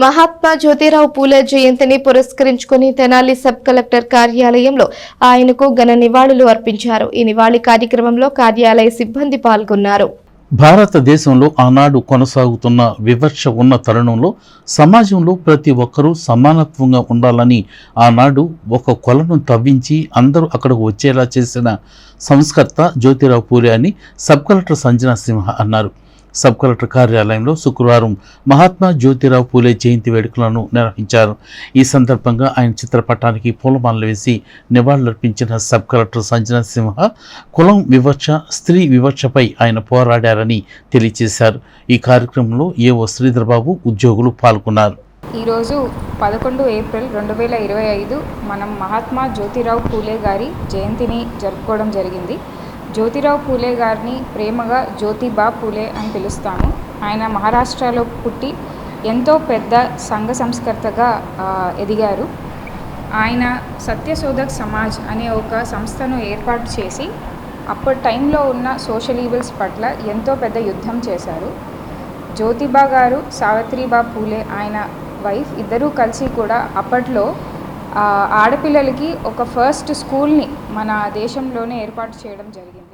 మహాత్మా జ్యోతిరావు పూలే జయంతిని పురస్కరించుకుని Tenali sub collector కార్యాలయంలో ఆయనకు ఘన నివాళులు అర్పించారు. ఈ నివాళి కార్యక్రమంలో కార్యాలయ సిబ్బంది పాల్గొన్నారు. భారతదేశంలో ఆనాడు కొనసాగుతున్న వివక్ష ఉన్న తరుణంలో సమాజంలో ప్రతి ఒక్కరూ సమానత్వంగా ఉండాలని ఆనాడు ఒక కొలను తవ్వించి అందరూ అక్కడకు వచ్చేలా చేసిన సంస్కర్త జ్యోతిరావు పూలే అని సబ్ కలెక్టర్ సంజనా సింహ అన్నారు. సబ్ కలెక్టర్ కార్యాలయంలో శుక్రవారం మహాత్మా జ్యోతిరావు పూలే జయంతి వేడుకలను నిర్వహించారు. ఈ సందర్భంగా ఆయన చిత్రపటానికి పూలమాలలు వేసి నివాళులర్పించిన సబ్ కలెక్టర్ సంజనా సింహ కులం వివక్ష, స్త్రీ వివక్షపై ఆయన పోరాడారని తెలియజేశారు. ఈ కార్యక్రమంలో ఏఓ శ్రీధర్బాబు, ఉద్యోగులు పాల్గొన్నారు. ఈరోజు 11 ఏప్రిల్ 2025 మనం మహాత్మా జ్యోతిరావు పూలే గారి జయంతిని జరుపుకోవడం జరిగింది. జ్యోతిరావు పూలే గారిని ప్రేమగా జ్యోతిబా పూలే అని పిలుస్తాము. ఆయన మహారాష్ట్రలో పుట్టి ఎంతో పెద్ద సంఘ సంస్కర్తగా ఎదిగారు. ఆయన సత్యశోధక్ సమాజ్ అనే ఒక సంస్థను ఏర్పాటు చేసి అప్పటి టైంలో ఉన్న సోషల్ ఈవిల్స్ పట్ల ఎంతో పెద్ద యుద్ధం చేశారు. జ్యోతిబా గారు, సావిత్రిబా పూలే ఆయన వైఫ్ ఇద్దరూ కలిసి కూడా అప్పట్లో ఆడపిల్లలకి ఒక ఫస్ట్ స్కూల్ని మన దేశంలోనే ఏర్పాటు చేయడం జరిగింది.